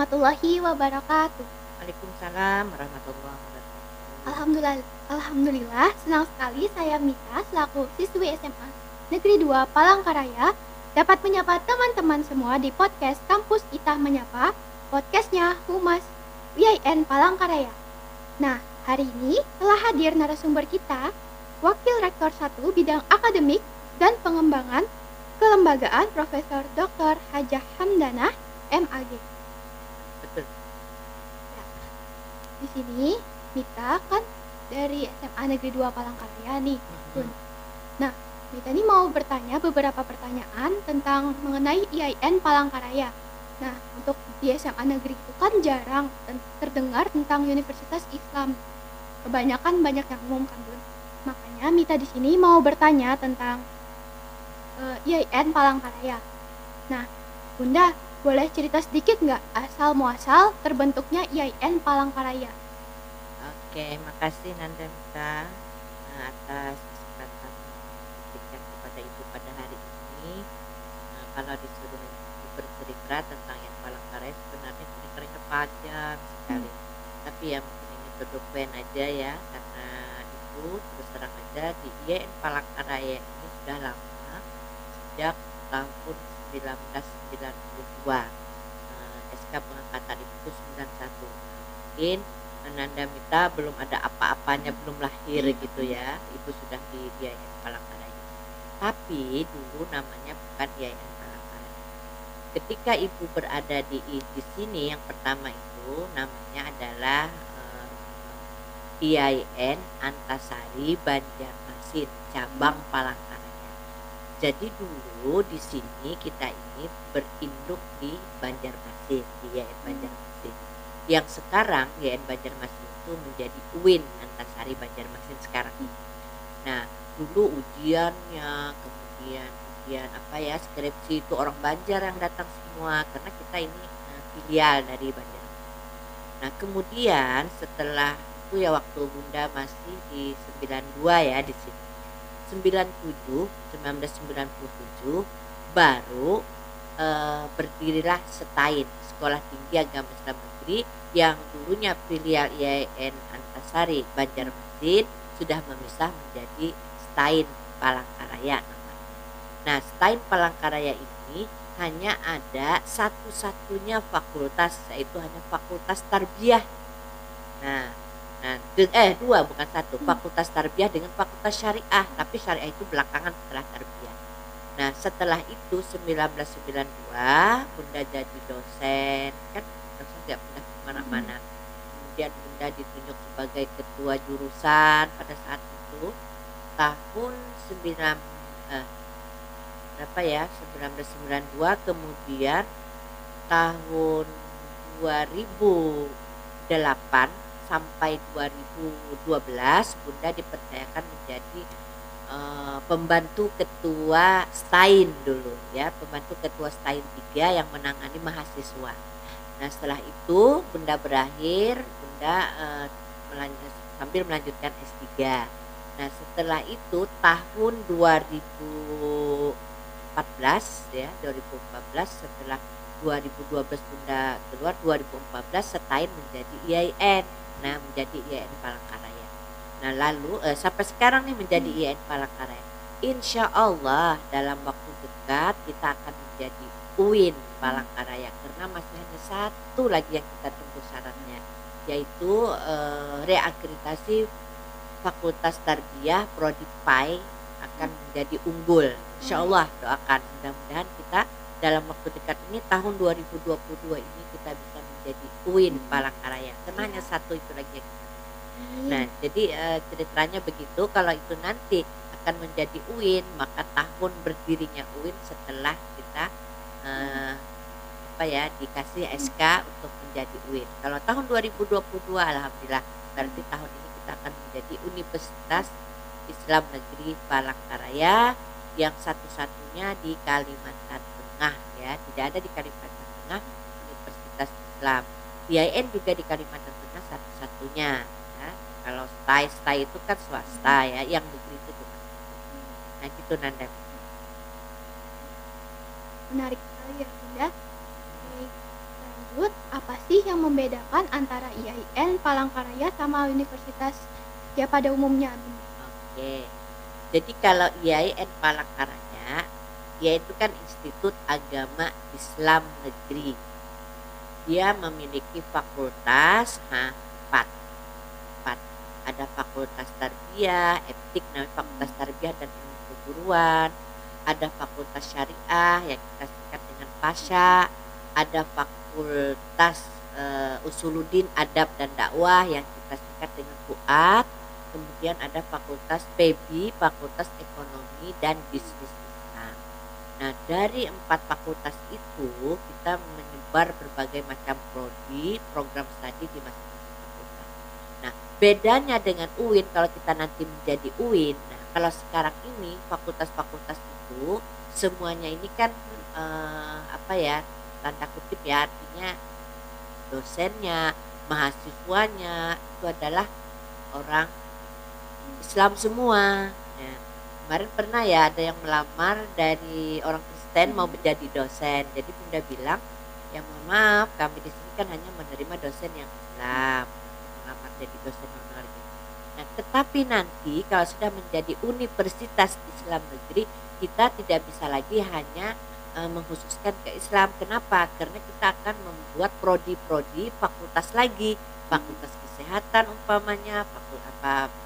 warahmatullahi wabarakatuh. Waalaikumsalam warahmatullahi wabarakatuh. Alhamdulillah, Alhamdulillah senang sekali saya Mita selaku siswi SMA Negeri 2 Palangkaraya dapat menyapa teman-teman semua di podcast Kampus Itah Menyapa, podcastnya Humas UIN Palangkaraya. Nah, hari ini telah hadir narasumber kita, Wakil Rektor 1 Bidang Akademik dan Pengembangan Kelembagaan Profesor Dr. Hajah Hamdanah, MAG. Betul. Ya, di sini Mita kan dari SMA Negeri 2 Palangkaraya nih, Bun. Nah, Mita ini mau bertanya beberapa pertanyaan tentang mengenai IAIN Palangkaraya. Nah, untuk di SMA Negeri itu kan jarang terdengar tentang Universitas Islam. Kebanyakan banyak yang umum kan, Bun. Makanya Mita di sini mau bertanya tentang IAIN Palangkaraya. Nah, Bunda, boleh cerita sedikit nggak asal muasal terbentuknya IAIN Palangkaraya? Oke, makasih Nanda Mita atas kesempatan diberikan kepada Ibu pada hari ini. Kalau disuruh bercerita tentang yang Palangkaraya sebenarnya ceritanya panjang sekali. Tapi ya mungkin ini dokumen aja ya, karena itu terus terang aja di IAIN Palangkaraya ini sudah lama, sejak tahun 1992. SK pengangkatan itu 91. Mungkin Nanda Mita belum ada apa-apanya, belum lahir gitu ya. Ibu sudah di IAIN Palangkaraya. Tapi dulu namanya bukan IAIN Palangkaraya. Ketika ibu berada di sini, yang pertama itu namanya adalah IAIN Antasari Banjarmasin cabang Palangkaraya. Jadi dulu di sini kita ini berinduk di Banjarmasin, di IAIN Banjarmasin. Yang sekarang IAIN Banjarmasin itu menjadi UIN Antasari Banjarmasin sekarang ini. Nah, dulu ujiannya, kemudian ujian skripsi itu orang Banjar yang datang semua, karena kita ini filial dari Banjarmasin. Nah, kemudian setelah itu ya waktu Bunda masih di 92 ya di sini. 1997 baru berdirilah STAIN, Sekolah Tinggi Agama Islam Negeri, yang dulunya filial IAIN Antasari Banjarmasin sudah memisah menjadi STAIN Palangkaraya namanya. Nah, STAIN Palangkaraya ini hanya ada satu-satunya fakultas, yaitu hanya Fakultas Tarbiyah. Dua bukan satu, Fakultas Tarbiyah dengan Fakultas Syariah, tapi Syariah itu belakangan setelah Tarbiyah. Nah, setelah itu 1992 Bunda jadi dosen, kan dosen tidak pernah kemana-mana. Kemudian Bunda ditunjuk sebagai ketua jurusan pada saat itu tahun 1992, kemudian tahun 2008 sampai 2012 Bunda dipercayakan menjadi pembantu ketua STAIN dulu ya, pembantu ketua STAIN 3 yang menangani mahasiswa. Nah, setelah itu Bunda berakhir, Bunda sambil melanjutkan S3. Nah, setelah itu tahun 2014 ya, 2014 setelah 2012 Bunda keluar, 2014 STAIN menjadi IAIN. Nah, menjadi IAIN Palangkaraya. Nah, lalu sampai sekarang nih menjadi IAIN Palangkaraya. Insya Allah dalam waktu dekat kita akan menjadi UIN Palangkaraya, karena masih hanya satu lagi yang kita tunggu syaratnya, yaitu reakreditasi Fakultas Tarbiyah Prodi PAI akan menjadi unggul. Insya Allah doakan, mudah-mudahan kita dalam waktu dekat ini tahun 2022 ini kita bisa menjadi UIN Palangkaraya, karena hanya satu itu lagi. Nah, jadi ceritanya begitu. Kalau itu nanti akan menjadi UIN, maka tahun berdirinya UIN setelah kita dikasih SK untuk menjadi UIN. Kalau tahun 2022 alhamdulillah berarti tahun ini kita akan menjadi Universitas Islam Negeri Palangkaraya yang satu-satunya di Kalimantan Tengah ya. Tidak ada di Kalimantan Tengah Universitas Islam. IAIN juga di Kalimantan Tengah satu-satunya ya. Kalau STAI itu kan swasta ya, yang negeri itu bukan. Nah, gitu Nanda. Menarik sekali ya Bunda. Baik, lanjut, apa sih yang membedakan antara IAIN Palangkaraya sama universitas ya pada umumnya, Bunda? Oke. Jadi kalau IAIN Palangkaraya, dia itu kan Institut Agama Islam Negeri. Dia memiliki fakultas, empat, empat. Ada fakultas tarbiyah, etik, namanya fakultas tarbiyah dan ilmu keguruan. Ada fakultas syariah yang kita singkat dengan FASya. Ada fakultas usuluddin, adab dan dakwah yang kita singkat dengan FUAD. Kemudian ada fakultas PEBI, fakultas ekonomi dan bisnis Islam. Nah, dari 4 fakultas itu kita menyebar berbagai macam prodi, program studi di masing-masing fakultas. Nah, bedanya dengan UIN kalau kita nanti menjadi UIN, nah kalau sekarang ini fakultas-fakultas itu semuanya ini kan apa ya, tanda kutip ya, artinya dosennya, mahasiswanya itu adalah orang Islam semua. Ya. Kemarin pernah ya ada yang melamar dari orang Kristen mau menjadi dosen. Jadi Bunda bilang, ya mohon maaf kami di sini kan hanya menerima dosen yang Islam, melamar jadi dosen honor gitu. Nah, tetapi nanti kalau sudah menjadi Universitas Islam Negeri, kita tidak bisa lagi hanya mengkhususkan ke Islam. Kenapa? Karena kita akan membuat prodi-prodi fakultas lagi, fakultas kesehatan umpamanya,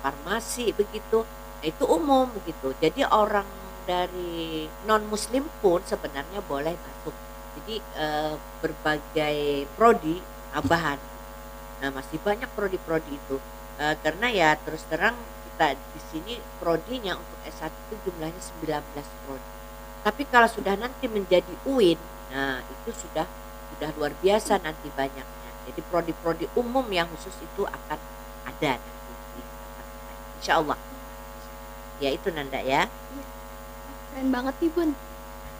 farmasi begitu. Nah, itu umum begitu. Jadi orang dari non muslim pun sebenarnya boleh masuk. Jadi berbagai prodi tambahan. Nah, masih banyak prodi-prodi itu. Karena ya terus terang kita di sini prodinya untuk S1 itu jumlahnya 19 prodi. Tapi kalau sudah nanti menjadi UIN, nah itu sudah luar biasa nanti banyaknya. Jadi prodi-prodi umum yang khusus itu akan ada nanti. Insya Allah. Ya itu Nanda ya. Iya, keren banget nih Bun.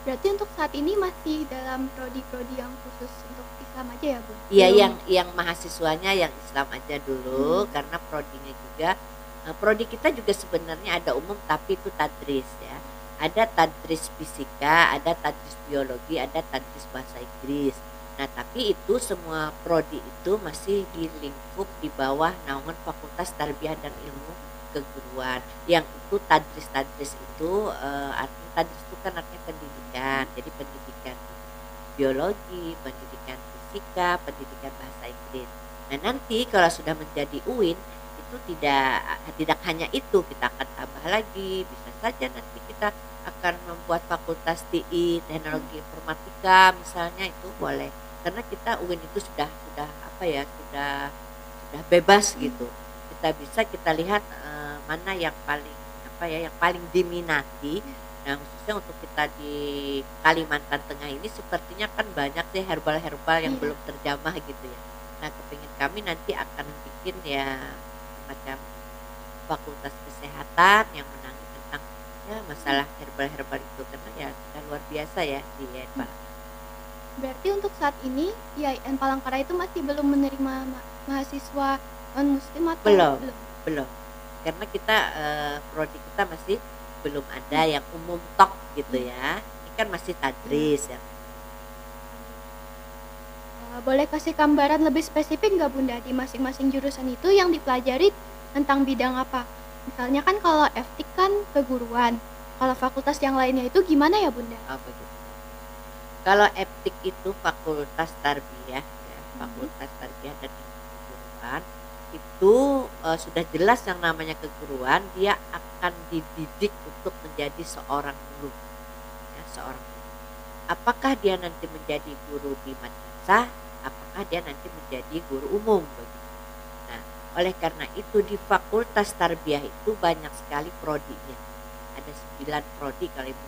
Berarti untuk saat ini masih dalam prodi-prodi yang khusus untuk Islam aja ya Bun? Iya, Belum. yang mahasiswanya yang Islam aja dulu, karena prodinya juga prodi kita juga sebenarnya ada umum tapi itu tadris ya. Ada tadris fisika, ada tadris biologi, ada tadris bahasa Inggris. Nah, tapi itu semua prodi itu masih di lingkup di bawah naungan Fakultas Tarbiyah dan Ilmu Keguruan. Yang itu tadris itu artinya tadris itu kan artinya pendidikan. Jadi pendidikan biologi, pendidikan fisika, pendidikan bahasa Inggris. Nah, nanti kalau sudah menjadi UIN itu tidak hanya itu, kita akan tambah lagi, bisa saja nanti kita akan membuat fakultas TI, teknologi informatika misalnya, itu boleh. Karena kita UIN itu sudah apa ya, sudah bebas gitu. Kita lihat mana yang paling apa ya, yang paling diminati. Nah, khususnya untuk kita di Kalimantan Tengah ini sepertinya kan banyak sih herbal-herbal yang belum terjamah gitu ya. Nah, kepingin kami nanti akan bikin ya macam fakultas kesehatan yang menangani tentang ya masalah herbal-herbal itu, karena ya sudah luar biasa ya di IAIN. Berarti untuk saat ini IAIN Palangkaraya itu masih belum menerima mahasiswa non muslim atau belum. Karena kita prodi kita masih belum ada yang umum tok gitu ya. Ini kan masih tadris ya. Boleh kasih gambaran lebih spesifik nggak Bunda di masing-masing jurusan itu yang dipelajari tentang bidang apa? Misalnya kan kalau FTIK kan keguruan, kalau fakultas yang lainnya itu gimana ya Bunda? Apa gitu? Kalau FTIK itu fakultas tarbiyah ya, fakultas tarbiyah dan keguruan itu sudah jelas yang namanya keguruan, dia akan dididik untuk menjadi seorang guru, ya, seorang guru. Apakah dia nanti menjadi guru di madrasah, apakah dia nanti menjadi guru umum begitu. Nah, oleh karena itu di fakultas tarbiyah itu banyak sekali prodinya. Ada 9 prodi kalau ibu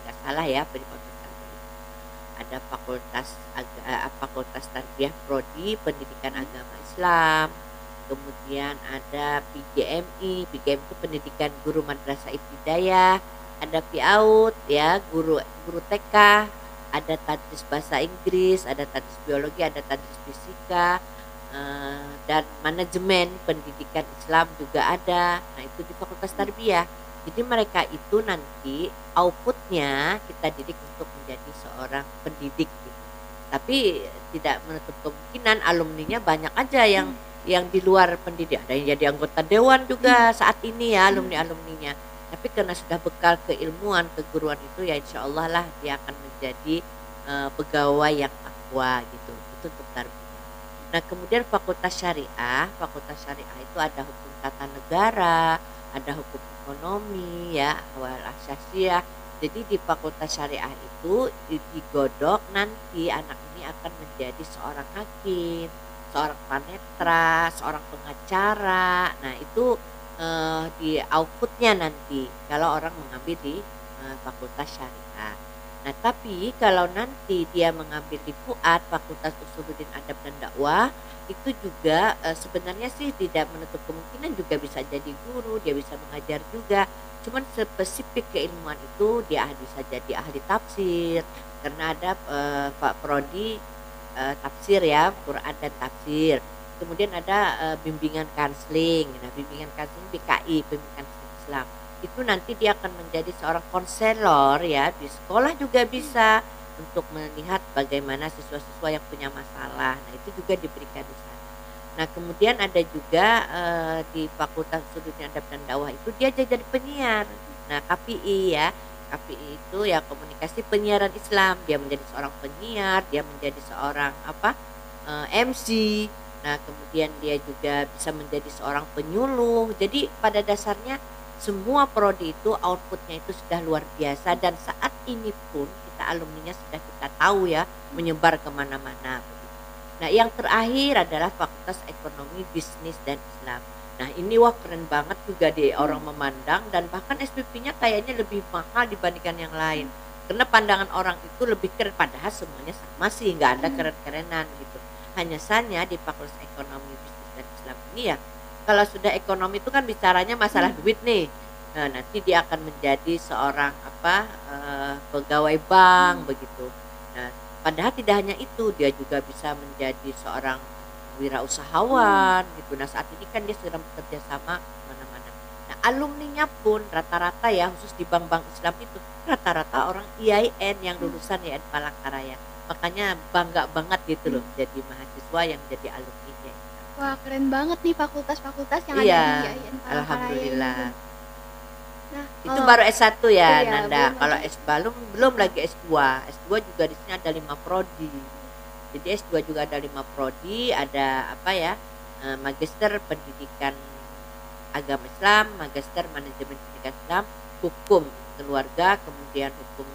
nggak salah ya di fakultas tarbiyah. Ada fakultas tarbiyah prodi pendidikan agama Islam. Kemudian ada PGMI itu pendidikan guru madrasah ibtidaiyah, ada PAUD ya, guru TK, ada tadris bahasa Inggris, ada tadris biologi, ada tadris fisika, dan manajemen pendidikan Islam juga ada. Nah, itu di fakultas tarbiyah. Jadi mereka itu nanti outputnya kita didik untuk menjadi seorang pendidik gitu. Tapi tidak menutup kemungkinan alumninya banyak aja yang di luar pendidik, ada yang jadi anggota dewan juga saat ini ya alumni-alumninya. Tapi karena sudah bekal keilmuan, keguruan itu ya insya Allah lah dia akan menjadi pegawai yang takwa gitu. Itu untuk tarbiyah. Nah kemudian fakultas syariah itu ada hukum tata negara, ada hukum ekonomi ya, awal asyasiah. Jadi di fakultas syariah itu digodok nanti anak ini akan menjadi seorang hakim, seorang panetra, seorang pengacara. Nah itu di outputnya nanti kalau orang mengambil di fakultas syariah. Nah tapi kalau nanti dia mengambil di FUAD, Fakultas Usuluddin Adab dan Dakwah, itu juga sebenarnya sih tidak menutup kemungkinan juga bisa jadi guru, dia bisa mengajar juga. Cuman spesifik keilmuan itu dia bisa jadi ahli tafsir karena ada Pak Prodi tafsir ya, Quran dan tafsir. Kemudian ada bimbingan kanseling. Nah, bimbingan kanseling BKI, bimbingan kanseling Islam. Itu nanti dia akan menjadi seorang konselor ya, di sekolah juga bisa untuk melihat bagaimana siswa-siswa yang punya masalah. Nah, itu juga diberikan di sana. Nah, kemudian ada juga di Fakultas Usuluddin Adab dan Dakwah itu dia jadi penyiar. Nah, KPI ya. KPI itu ya komunikasi penyiaran Islam. Dia menjadi seorang penyiar, dia menjadi seorang MC. Nah, kemudian dia juga bisa menjadi seorang penyuluh. Jadi pada dasarnya semua prodi itu outputnya itu sudah luar biasa dan saat ini pun kita alumninya sudah kita tahu ya menyebar kemana-mana. Nah yang terakhir adalah Fakultas Ekonomi, Bisnis dan Islam. Nah ini wah keren banget juga deh orang memandang dan bahkan SPP-nya kayaknya lebih mahal dibandingkan yang lain. Karena pandangan orang itu lebih keren padahal semuanya sama sih, nggak ada keren-kerenan gitu. Hanya saja di Fakultas Ekonomi, Bisnis dan Islam ini ya kalau sudah ekonomi itu kan bicaranya masalah duit nih. Nah, nanti dia akan menjadi seorang pegawai bank begitu. Nah, padahal tidak hanya itu, dia juga bisa menjadi seorang wirausahawan gitu. Nah, saat ini kan dia sedang bekerja sama mana-mana. Nah, alumninya pun rata-rata ya khusus di bank-bank Islam itu rata-rata orang IAIN yang lulusan IAIN Palangkaraya. Makanya bangga banget gitu loh jadi mahasiswa yang jadi alumninya. Wah keren banget nih fakultas-fakultas yang ada Iya, di IAIN Palangkaraya alhamdulillah. ini. Nah, Itu baru S1 ya, iya, Nanda. belum Kalau lagi. belum lagi S2. S2 juga di sini ada 5 prodi. Jadi S2 juga ada 5 prodi, ada Magister Pendidikan Agama Islam, Magister Manajemen Pendidikan Islam, Hukum Keluarga, kemudian Hukum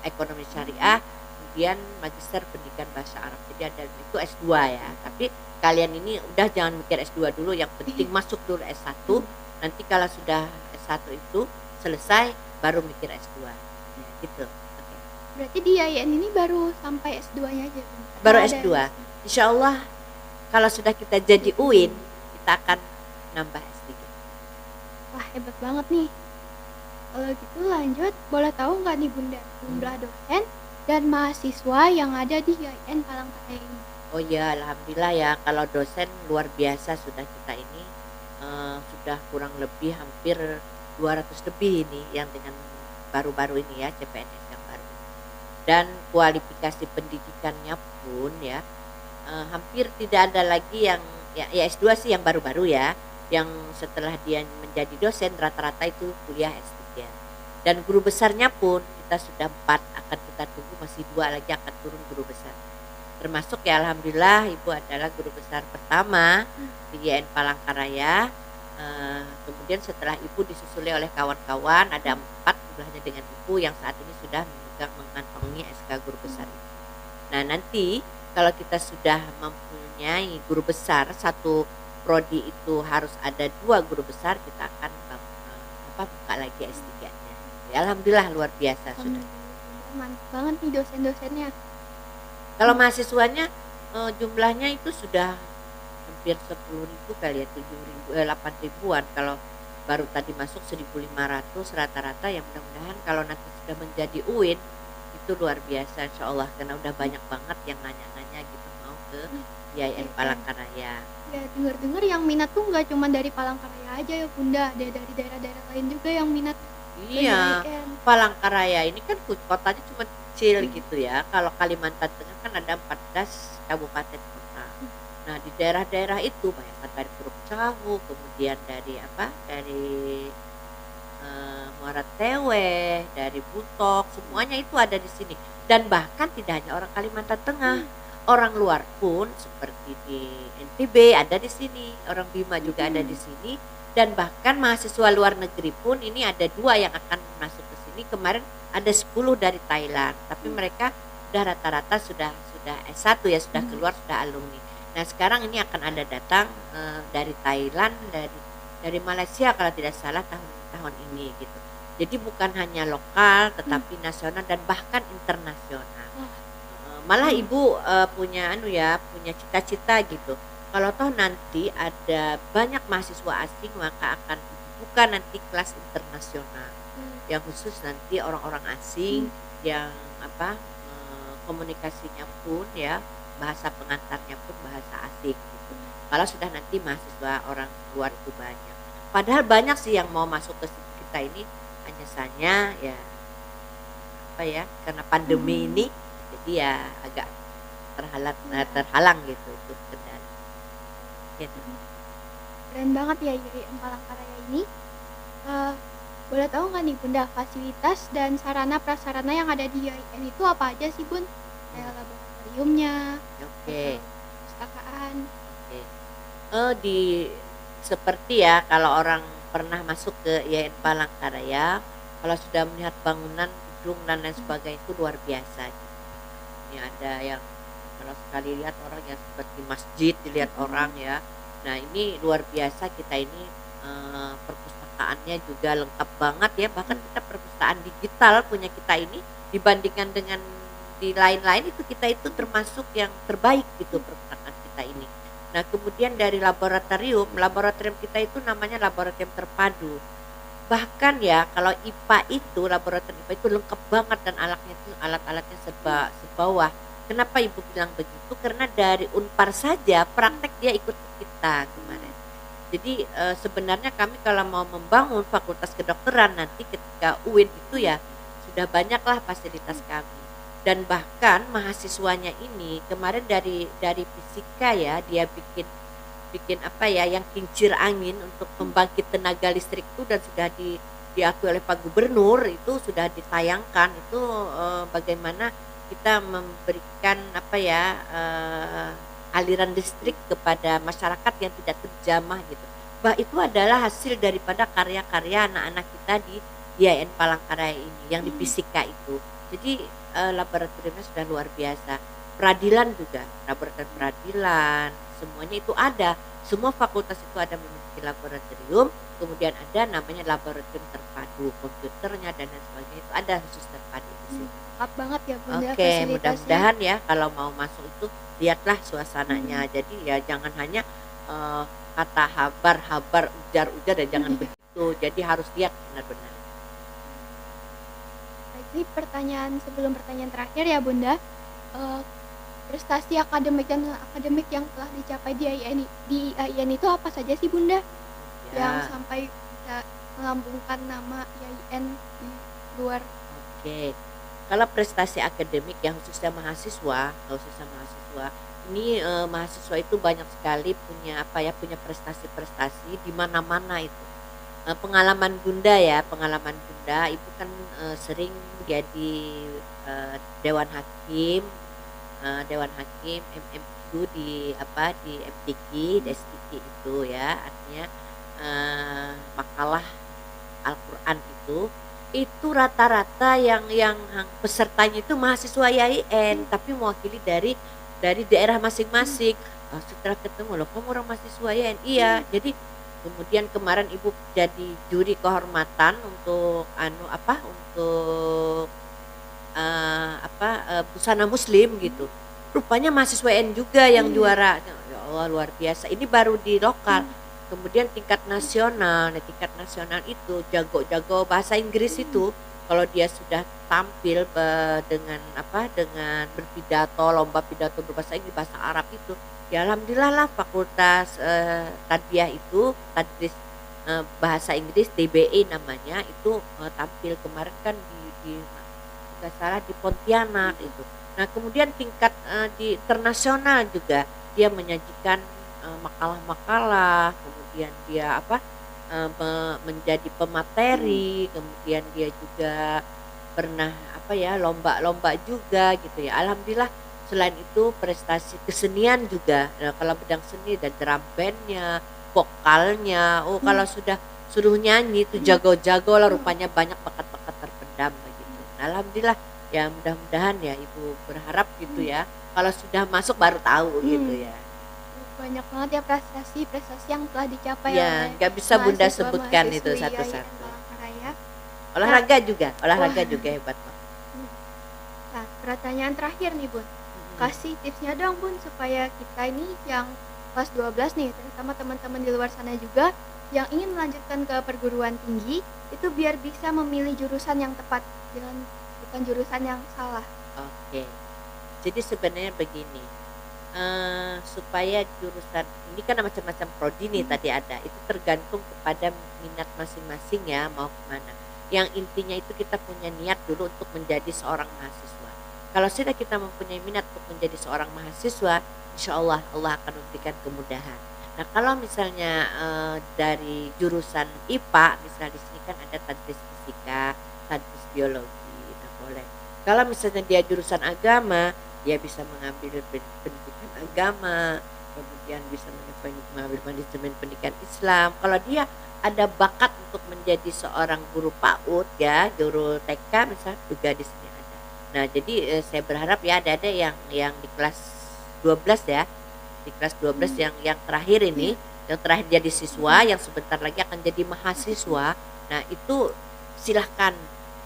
Ekonomi Syariah, kemudian Magister Pendidikan Bahasa Arab. Jadi ada itu S2 ya. Tapi kalian ini udah jangan mikir S2 dulu, yang penting masuk dulu S1. Nanti kalau sudah S1 itu selesai baru mikir S2. Ya, gitu. Oke. Berarti di IAIN ini baru sampai S2-nya aja. Bun? Baru Atau ada S2. Insya Allah kalau sudah kita jadi UIN, kita akan nambah S3. Wah hebat banget nih. Kalau gitu lanjut, boleh tahu nggak nih Bunda jumlah dosen dan mahasiswa yang ada di IAIN Palangkaraya ini? Oh ya, alhamdulillah ya. Kalau dosen luar biasa sudah kita ini sudah kurang lebih hampir 200 lebih ini yang dengan baru-baru ini ya CPNS yang baru. Dan kualifikasi pendidikannya pun ya hampir tidak ada lagi yang ya S2 sih yang baru-baru ya. Yang setelah dia menjadi dosen rata-rata itu kuliah S3. Dan guru besarnya pun kita sudah 4, akan kita tunggu masih 2 lagi akan turun guru besar. Termasuk ya alhamdulillah Ibu adalah guru besar pertama di IAIN Palangkaraya. Kemudian setelah Ibu disusuli oleh kawan-kawan ada 4 jumlahnya dengan Ibu yang saat ini sudah mengantongi SK guru besar. Nah nanti kalau kita sudah mempunyai guru besar, satu prodi itu harus ada 2 guru besar, kita akan buka lagi S3-nya. Ya, alhamdulillah luar biasa sudah. Mantap banget nih dosen-dosennya. Kalau mahasiswanya jumlahnya itu sudah hampir 10.000 kali ya, 8.000-an. Kalau baru tadi masuk 1.500 rata-rata, yang mudah-mudahan kalau nanti sudah menjadi UIN itu luar biasa insya Allah, karena udah banyak banget yang nanya-nanya gitu mau ke IAIN Palangkaraya. Ya dengar-dengar yang minat tuh nggak cuma dari Palangkaraya aja ya Bunda, ada dari daerah-daerah lain juga yang minat ke Iya, IAIN. Palangkaraya ini kan kotanya cuma kecil gitu ya. Kalau Kalimantan Tengah kan ada 14 kabupaten kota. Nah, di daerah-daerah itu bayangkan dari Puruk Cahu, kemudian dari apa, dari Muara Teweh, dari Butok, semuanya itu ada di sini. Dan bahkan tidak hanya orang Kalimantan Tengah, orang luar pun seperti di NTB ada di sini, orang Bima juga ada di sini, dan bahkan mahasiswa luar negeri pun ini ada 2 yang akan masuk ke sini. Kemarin ada 10 dari Thailand, tapi mereka sudah rata-rata sudah S1 ya, sudah keluar, sudah alumni. Nah, sekarang ini akan ada datang dari Thailand, dari Malaysia kalau tidak salah tahun ini gitu. Jadi bukan hanya lokal tetapi nasional dan bahkan internasional. Malah ibu punya punya cita-cita gitu. Kalau toh nanti ada banyak mahasiswa asing maka akan buka nanti kelas internasional yang khusus nanti orang-orang asing yang komunikasinya pun ya bahasa pengantarnya pun bahasa asing gitu. Kalau sudah nanti mahasiswa orang luar itu banyak. Padahal banyak sih yang mau masuk ke kita ini, hanya saja ya karena pandemi ini jadi ya agak terhalang gitu untuk kendali. Gitu. Keren banget ya IAIN Palangkaraya ini. Boleh tahu nggak nih Bunda, fasilitas dan sarana prasarana yang ada di IAIN itu apa aja sih Bun? Kayak laboratoriumnya, Oke. perpustakaan. Oke. Seperti ya kalau orang pernah masuk ke IAIN Palangkaraya, kalau sudah melihat bangunan, gedung dan lain sebagainya itu luar biasa. Ini ada yang kalau sekali lihat orang yang seperti masjid dilihat orang ya. Nah, ini luar biasa kita ini perpustakaannya juga lengkap banget ya. Bahkan kita perpustakaan digital punya kita ini dibandingkan dengan di lain-lain itu kita itu termasuk yang terbaik gitu perpustakaan kita ini. Nah, kemudian dari laboratorium kita itu namanya laboratorium terpadu. Bahkan ya kalau IPA itu laboratorium IPA itu lengkap banget dan alat-alatnya sebawah. Kenapa Ibu bilang begitu? Karena dari Unpar saja praktek dia ikut kita kemarin. Jadi sebenarnya kami kalau mau membangun fakultas kedokteran nanti ketika UIN itu ya sudah banyaklah fasilitas kami. Dan bahkan mahasiswanya ini kemarin dari fisika ya dia bikin yang kincir angin untuk pembangkit tenaga listrik itu dan sudah diakui oleh Pak Gubernur, itu sudah ditayangkan itu bagaimana kita memberikan aliran listrik kepada masyarakat yang tidak terjamah gitu. Bah, itu adalah hasil daripada karya-karya anak-anak kita di IAIN Palangkaraya ini yang di fisika itu. Jadi laboratoriumnya sudah luar biasa. Peradilan juga, laboratorium peradilan, semuanya itu ada. Semua fakultas itu ada memiliki laboratorium, kemudian ada namanya laboratorium terpadu, komputernya dan lain sebagainya itu ada khusus terpadu di sini. Lengkap banget ya Bunda Oke, fasilitasnya. mudah-mudahan ya kalau mau masuk itu lihatlah suasananya. Jadi ya jangan hanya kata habar ujar-ujar dan jangan begitu. Jadi harus lihat benar-benar. Ini sebelum pertanyaan terakhir ya Bunda, prestasi akademik yang telah dicapai di IAIN itu apa saja sih Bunda? Yang sampai bisa melambungkan nama IAIN di luar. Oke, kalau prestasi akademik yang khususnya mahasiswa, ini mahasiswa itu banyak sekali punya prestasi-prestasi di mana-mana itu. Pengalaman Bunda, Ibu kan sering jadi Dewan Hakim MMQ di MTQ, di STQ itu ya, artinya makalah Al-Quran itu rata-rata yang pesertanya itu mahasiswa IAIN, tapi mewakili dari daerah masing-masing. Setelah ketemu, loh kamu orang mahasiswa IAIN? Iya, jadi kemudian kemarin Ibu jadi juri kehormatan untuk busana muslim gitu. Rupanya mahasiswa IAIN juga yang juara. Ya Allah, luar biasa. Ini baru di lokal. Kemudian tingkat nasional itu jago bahasa Inggris itu kalau dia sudah tampil dengan berpidato, lomba pidato berbahasa Inggris, bahasa Arab itu, ya alhamdulillah lah fakultas tadbiyah itu tadris bahasa Inggris DBE namanya itu tampil kemarin kan di nggak salah di Pontianak itu. Nah kemudian tingkat di internasional juga dia menyajikan makalah-makalah, kemudian dia menjadi pemateri, kemudian dia juga pernah lomba-lomba juga gitu ya. Alhamdulillah selain itu prestasi kesenian juga. Nah, kalau bidang seni dan drum bandnya, vokalnya, kalau sudah suruh nyanyi itu jago-jago lah, rupanya banyak bakat-bakat terpendam begitu. Nah, alhamdulillah ya, mudah-mudahan ya Ibu berharap gitu ya. Kalau sudah masuk baru tahu gitu ya. Banyak banget ya prestasi-prestasi yang telah dicapai Ya, oleh nggak bisa Bunda sebutkan itu mahasiswa-mahasiswi satu-satu. Palangkaraya. Olahraga juga hebat Pak. Nah, pertanyaan terakhir nih Bun, kasih tipsnya dong Bun supaya kita ini yang kelas 12 nih, terutama teman-teman di luar sana juga yang ingin melanjutkan ke perguruan tinggi itu biar bisa memilih jurusan yang tepat, bukan jurusan yang salah. Oke. Jadi sebenarnya begini, supaya jurusan ini kan macam-macam prodi nih tadi ada, itu tergantung kepada minat masing-masing ya mau kemana. Yang intinya itu kita punya niat dulu untuk menjadi seorang mahasiswa. Kalau sudah kita mempunyai minat untuk menjadi seorang mahasiswa, insya Allah Allah akan memberikan kemudahan. Nah kalau misalnya dari jurusan IPA, misalnya di sini kan ada tadris fisika, tadris biologi, nah boleh. Kalau misalnya dia jurusan agama, dia bisa mengambil pendidikan agama, kemudian bisa mengambil manajemen pendidikan Islam. Kalau dia ada bakat untuk menjadi seorang guru PAUD ya, guru TK misalnya juga di sini ada. Nah, jadi saya berharap ya ada yang di kelas 12 ya. Di kelas 12 yang terakhir ini, yang terakhir jadi siswa, yang sebentar lagi akan jadi mahasiswa. Nah, itu silahkan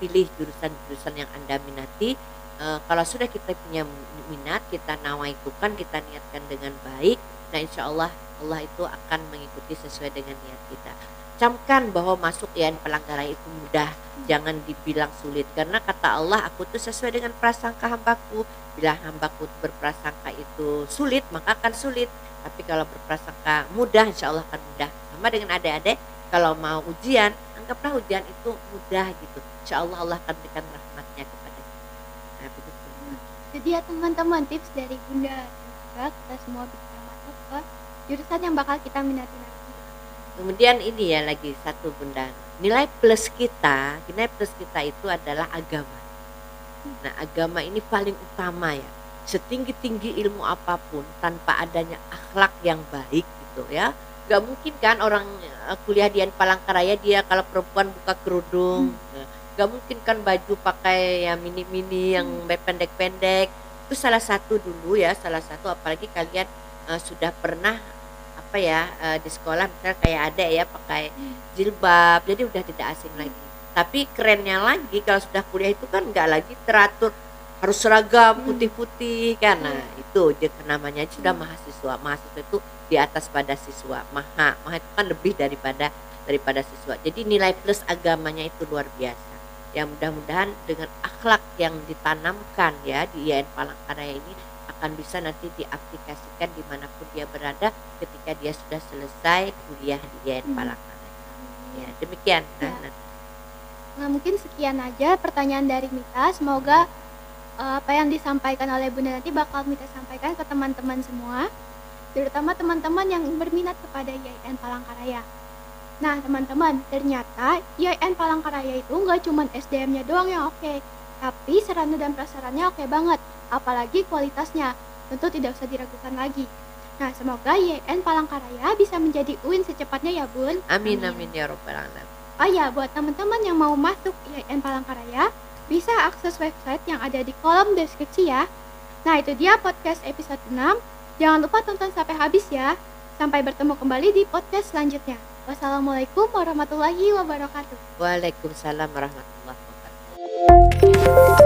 pilih jurusan-jurusan yang Anda minati. Kalau sudah kita punya minat, kita nawaitukan, kita niatkan dengan baik, nah insya Allah Allah itu akan mengikuti sesuai dengan niat kita. Camkan bahwa masuk IAIN Palangkaraya itu mudah, jangan dibilang sulit, karena kata Allah, aku tuh sesuai dengan prasangka hambaku. Bila hambaku berprasangka itu sulit, maka akan sulit. Tapi kalau berprasangka mudah, insya Allah akan mudah. Sama dengan adik-adik, kalau mau ujian, anggaplah ujian itu mudah gitu. Insya Allah Allah akan berikan rahmatnya kepada kita. Nah, begitu. Jadi ya teman-teman, tips dari Bunda, semoga kita semua bisa masuk ke jurusan yang bakal kita minati nanti. Kemudian ini ya lagi satu Bunda, nilai plus kita itu adalah agama. Nah agama ini paling utama ya. Setinggi-tinggi ilmu apapun tanpa adanya akhlak yang baik gitu ya, gak mungkin kan orang kuliah di IAIN Palangkaraya dia kalau perempuan buka kerudung, gak mungkin kan baju pakai ya mini-mini yang pendek-pendek. Itu salah satu apalagi kalian sudah pernah di sekolah misalnya kayak ada ya pakai jilbab, jadi udah tidak asing lagi. Tapi kerennya lagi kalau sudah kuliah itu kan nggak lagi teratur harus seragam putih-putih kan. Nah itu namanya sudah mahasiswa itu di atas pada siswa, maha itu kan lebih daripada siswa. Jadi nilai plus agamanya itu luar biasa. Ya mudah-mudahan dengan akhlak yang ditanamkan ya di IAIN Palangkaraya ini akan bisa nanti diaplikasikan dimanapun dia berada ketika dia sudah selesai kuliah di IAIN Palangkaraya. Ya demikian. Nah mungkin sekian aja pertanyaan dari Mita. Semoga apa yang disampaikan oleh Bunda nanti bakal Mita sampaikan ke teman-teman semua, terutama teman-teman yang berminat kepada IAIN Palangkaraya. Nah teman-teman, ternyata IAIN Palangkaraya itu nggak cuma SDM-nya doang yang oke, tapi sarana dan prasarannya oke banget, apalagi kualitasnya tentu tidak usah diragukan lagi. Nah semoga IAIN Palangkaraya bisa menjadi UIN secepatnya ya Bun. Amin ya robbal alamin. Oh ya, buat teman-teman yang mau masuk IAIN Palangkaraya bisa akses website yang ada di kolom deskripsi ya. Nah itu dia podcast episode 6. Jangan lupa tonton sampai habis ya. Sampai bertemu kembali di podcast selanjutnya. Wassalamualaikum warahmatullahi wabarakatuh. Waalaikumsalam warahmatullahi wabarakatuh.